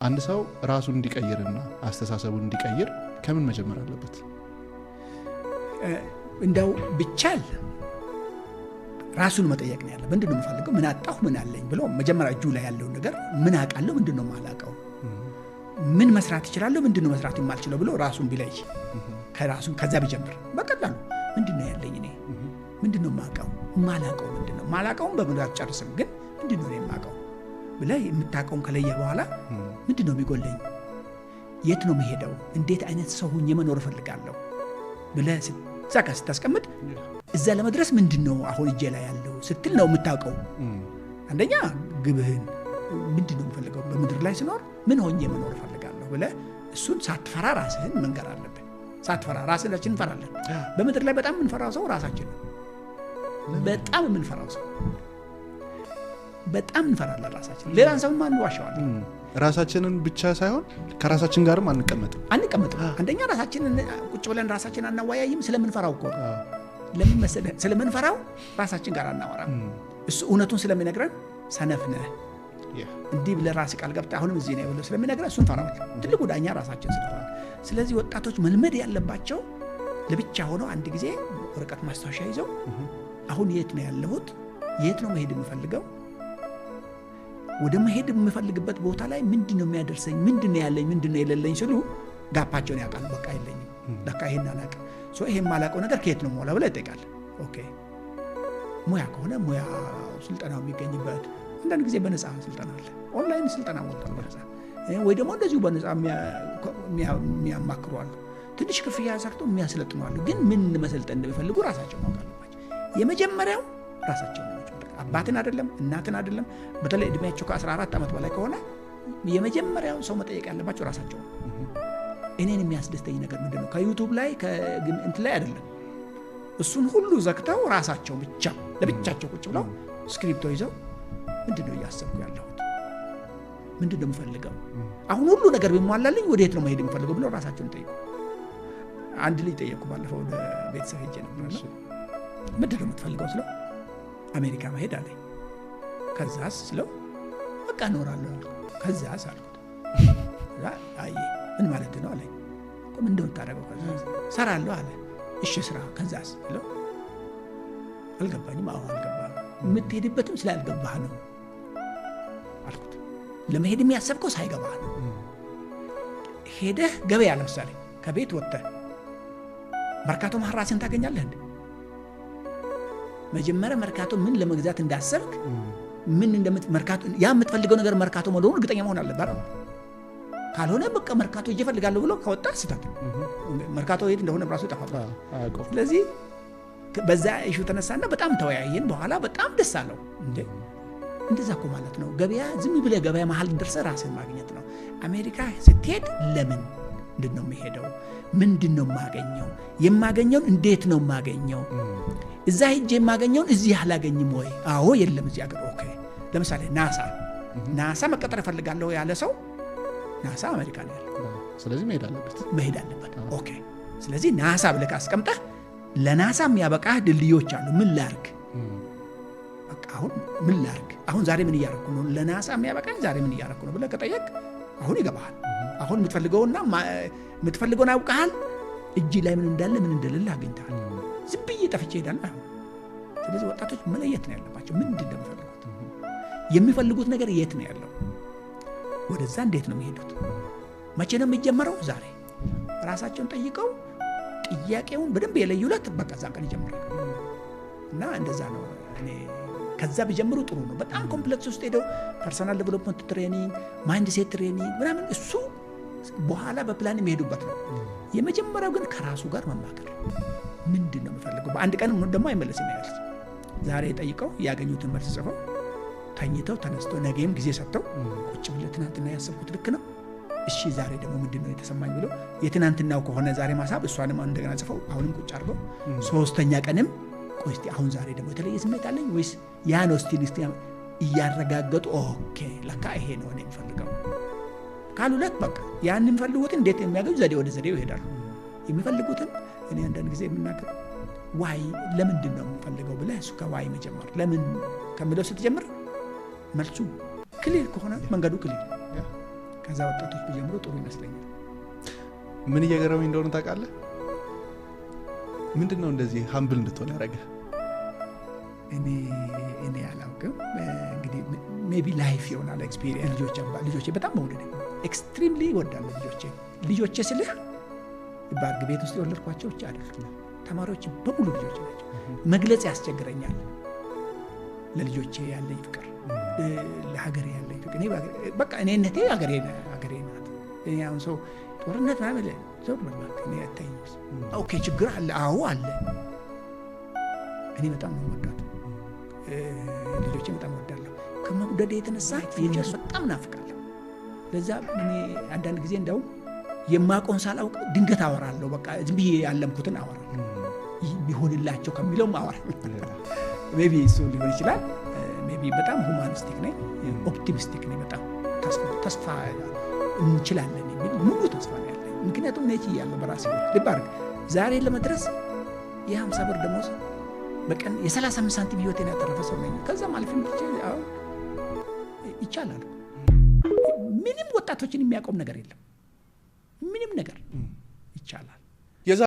አንድ ሰው ራሱን እንዲቀይርና አስተሳሰቡን እንዲቀይር ከምን መጀመር አለበት? እንደው ብቻል ራሱን መጠየቅ ነው ያለው። ምንድነው የምፈልገው? ምን አጣሁ? ምን አለኝ ብሎ መጀመሪያ እጁ ላይ ያለው ነገር ምን አውቃለሁ? ምንድነው የማላውቀው? ምን መስራት እችላለሁ? ምንድነው መስራት የማልችለው ብሎ ራሱን ቢለይ ከራሱን ከዛ ቢጀምር በቀላሉ ምንድነው ያለኝ እኔ? ምንድነው የማውቀው? የማላውቀው ምንድነው? የማላውቀውን በምን አትጨርስም፣ ግን ምንድነው እኔ የማውቀው ብለህ የምታውቀውን ከለየህ በኋላ ምንድነው የሚጎለኝ? የት ነው የምሄደው? እንዴት አይነት ሰው ሆኜ መኖር እፈልጋለሁ ብለህ ዛካ ስታስቀምጥ እዛ ለመድረስ ምንድነው አሁን እጄ ላይ ያለው ስትል ነው የምታውቀው። አንደኛ ግብህን ምንድነው የምፈልገው በምድር ላይ ስኖር ምን ሆኜ መኖር እፈልጋለሁ ብለህ እሱን ሳትፈራ ራስህን መንገር አለብህ። ሳትፈራ ራስህን እንፈራለን። በምድር ላይ በጣም የምንፈራው ሰው ራሳችን ነው። በጣም የምንፈራው ሰው በጣም እንፈራለን ራሳችን። ሌላን ሰው ማን ዋሻዋለን? ራሳችንን ብቻ ሳይሆን ከራሳችን ጋርም አንቀመጥም። አንደኛ ራሳችንን ቁጭ ብለን ራሳችንን አናወያይም። ስለምንፈራው እኮ ለምን መሰለህ? ስለምንፈራው ራሳችን ጋር አናወራም። እሱ እውነቱን ስለሚነግረን ሰነፍ ነህ እንዲህ ብለህ ራስህ ቃል ገብተህ አሁንም እዚህ ነው ብሎ ስለሚነግረን እሱን ፈራው። ትልቁ ዳኛ ራሳችን ስለሆነ፣ ስለዚህ ወጣቶች መልመድ ያለባቸው ለብቻ ሆነው አንድ ጊዜ ወረቀት ማስታወሻ ይዘው አሁን የት ነው ያለሁት? የት ነው መሄድ የምፈልገው? ወደ መሄድ የምፈልግበት ቦታ ላይ ምንድነው የሚያደርሰኝ? ምንድነው ያለኝ? ምንድነው የሌለኝ ሲሉ ጋፓቸውን ያውቃሉ። በቃ የለኝም፣ ለካ ይሄን አላውቅም። ይሄ የማላውቀው ነገር ከየት ነው ሞላ ብለህ ይጠይቃል። ኦኬ ሙያ ከሆነ ሙያ ስልጠናው የሚገኝበት አንዳንድ ጊዜ በነፃ ስልጠና አለ። ኦንላይን ስልጠና ወጥቷል በነፃ፣ ወይ ደግሞ እንደዚሁ በነፃ የሚያማክሩ አሉ። ትንሽ ክፍያ ሰርቶ የሚያስለጥኑ አሉ። ግን ምን መሰልጠን እንደሚፈልጉ ራሳቸው ማወቅ አለባቸው። የመጀመሪያው ራሳቸው ነው። አባትን አይደለም እናትን አይደለም። በተለይ እድሜያቸው ከ14 ዓመት በላይ ከሆነ የመጀመሪያው ሰው መጠየቅ ያለባቸው ራሳቸው ነው። እኔን የሚያስደስተኝ ነገር ምንድነው? ከዩቲዩብ ላይ ከእንትን ላይ አይደለም። እሱን ሁሉ ዘግተው ራሳቸው ብቻ ለብቻቸው ቁጭ ብለው ስክሪፕቶ ይዘው ምንድነው እያሰብኩ ያለሁት? ምንድነው የምፈልገው? አሁን ሁሉ ነገር ቢሟላልኝ ወዴት ነው መሄድ የምፈልገው ብለው ራሳቸውን ጠይቁ። አንድ ልጅ ጠየቁ ባለፈው ለቤተሰብ ሄጄ ነበር። ምንድነው የምትፈልገው ስለው አሜሪካ መሄድ አለኝ። ከዛስ ስለው በቃ እኖራለሁ። ከዛስ አልኩት። አይ ምን ማለት ነው አለኝ። ምን እንደምታደርገው? ከዛስ ሰራለሁ አለ። እሺ ስራ። ከዛስ ስለው አልገባኝም። አዎ አልገባህም። የምትሄድበትም ስላልገባህ ነው አልኩት። ለመሄድ የሚያሰብከው ሳይገባህ ነው። ሄደህ ገበያ ለምሳሌ ከቤት ወጥተህ መርካቶ መሀል ራስህን ታገኛለህ እንዴ? መጀመሪያ መርካቶ ምን ለመግዛት እንዳሰብክ ምን መርካቶ ያ የምትፈልገው ነገር መርካቶ መሆኑን እርግጠኛ መሆን አለበት። ካልሆነ በቃ መርካቶ እፈልጋለሁ ብሎ ከወጣ ስህተት። መርካቶ የት እንደሆነ ራሱ ይጠፋል። ስለዚህ በዛ ኢሹ ተነሳና በጣም ተወያየን። በኋላ በጣም ደስ አለው። እንደዛ እኮ ማለት ነው ገበያ ዝም ብለህ ገበያ መሀል ደርሰህ ራስህን ማግኘት ነው። አሜሪካ ስትሄድ ለምን ምንድነው የምሄደው? ምንድነው የማገኘው? የማገኘውን እንዴት ነው የማገኘው? እዛ ሄጄ የማገኘውን እዚህ አላገኝም ወይ? አዎ የለም እዚህ አገር። ኦኬ ለምሳሌ ናሳ መቀጠር እፈልጋለሁ ያለ ሰው ናሳ አሜሪካ ነው ያለው። ስለዚህ መሄድ አለበት። ኦኬ ስለዚህ ናሳ ብለህ አስቀምጠህ ለናሳ የሚያበቃህ ድልድዮች አሉ። ምን ላርግ? በቃ አሁን ምን ላርግ? አሁን ዛሬ ምን እያደረኩ ነው? ለናሳ የሚያበቃኝ ዛሬ ምን እያደረኩ ነው ብለህ ከጠየቅ አሁን ይገባሃል። አሁን የምትፈልገውን አውቀሃል። እጅ ላይ ምን እንዳለ ምን እንደሌለ አግኝተሃል። ዝም ብዬ ጠፍቼ እሄዳለሁ። ስለዚህ ወጣቶች መለየት ነው ያለባቸው። ምንድን ነው የሚፈልጉት? የሚፈልጉት ነገር የት ነው ያለው? ወደዛ እንዴት ነው የሚሄዱት? መቼ ነው የሚጀመረው? ዛሬ ራሳቸውን ጠይቀው ጥያቄውን በደንብ የለዩለት በቃ ዛን ቀን ይጀምራል። እና እንደዛ ነው። እኔ ከዛ ቢጀምሩ ጥሩ ነው። በጣም ኮምፕሌክስ ውስጥ ሄደው ፐርሰናል ዴቨሎፕመንት ትሬኒንግ፣ ማይንድ ሴት ትሬኒንግ ምናምን እሱ በኋላ በፕላን የሚሄዱበት ነው። የመጀመሪያው ግን ከራሱ ጋር መማከር። ምንድን ነው የምፈልገው? በአንድ ቀን ደግሞ አይመለስም ያለች ዛሬ ጠይቀው ያገኙትን መልስ ጽፈው ተኝተው ተነስተው ነገም ጊዜ ሰጥተው ቁጭ ብለው ትናንትና ያሰብኩት ልክ ነው፣ እሺ ዛሬ ደግሞ ምንድነው የተሰማኝ ብለው የትናንትናው ከሆነ ዛሬ ማሳብ እሷንም እንደገና ጽፈው አሁንም ቁጭ አድርገው ሶስተኛ ቀንም ቆይ እስቲ አሁን ዛሬ ደግሞ የተለየ ስሜት አለኝ ወይስ ያ ነው እስቲ እያረጋገጡ ኦኬ ለካ ይሄ ነው እኔ የምፈልገው ካሉለት በቃ ያን የሚፈልጉትን እንዴት የሚያገኙ ዘዴ ወደ ዘዴው ይሄዳሉ። የሚፈልጉትን እኔ አንዳንድ ጊዜ የምናገር ዋይ ለምንድን ነው የምፈልገው ብለህ እሱ ከዋይ መጀመር ለምን ከሚለው ስትጀምር መልሱ ክሊር ከሆነ መንገዱ ክሊር ከዛ ወጣቶች ቢጀምሩ ጥሩ ይመስለኛል። ምን እየገረመኝ እንደሆነ ታውቃለህ? ምንድነው እንደዚህ ሀምብል እንድትሆን ያደረገህ? እኔ አላውቅም። እንግዲህ ሜቢ ላይፍ ይሆናል ኤክስፒሪየንስ። ልጆቼ በጣም መውደድ ኤክስትሪምሊ ይወዳሉ ልጆቼ ስልህ ባርግ ቤት ውስጥ የወለድኳቸው ብቻ አይደሉም፣ ተማሪዎች በሙሉ ልጆቼ ናቸው። መግለጽ ያስቸግረኛል ለልጆቼ ያለኝ ፍቅር፣ ለሀገሬ ያለኝ ፍቅር። በቃ እኔነቴ ሀገሬ ናት። እኔ አሁን ሰው ጦርነት ማለት ሰው ማለት እኔ አታይኝ። ኦኬ ችግር አለ፣ አዎ አለ። እኔ በጣም ነው የምወዳት ልጆቼ በጣም እወዳለሁ። ከመውደድ የተነሳ የነሱ በጣም ናፍቃለሁ። ለዛ እኔ አንዳንድ ጊዜ እንደውም የማቆን ሳላውቅ ድንገት አወራለሁ። በቃ ዝም ብዬ ያለምኩትን አወራለሁ። ቢሆንላቸው ከሚለውም አወራለሁ። ሜቢ እሱ ሊሆን ይችላል። ሜቢ በጣም ሁማኒስቲክ ነኝ፣ ኦፕቲሚስቲክ ነኝ። በጣም ተስፋ እንችላለን የሚል ሙሉ ተስፋ ነው ያለኝ። ምክንያቱም ነች እያለሁ በራሴ ልብ አድርግ ዛሬ ለመድረስ የ50 ብር ደሞዝ በቀን የ35 ሳንቲም ህይወቴን ያተረፈ ሰው ነኝ። ከዛም አልፈን ይቻላል። ምንም ወጣቶችን የሚያቆም ነገር የለም። ምንም ነገር ይቻላል።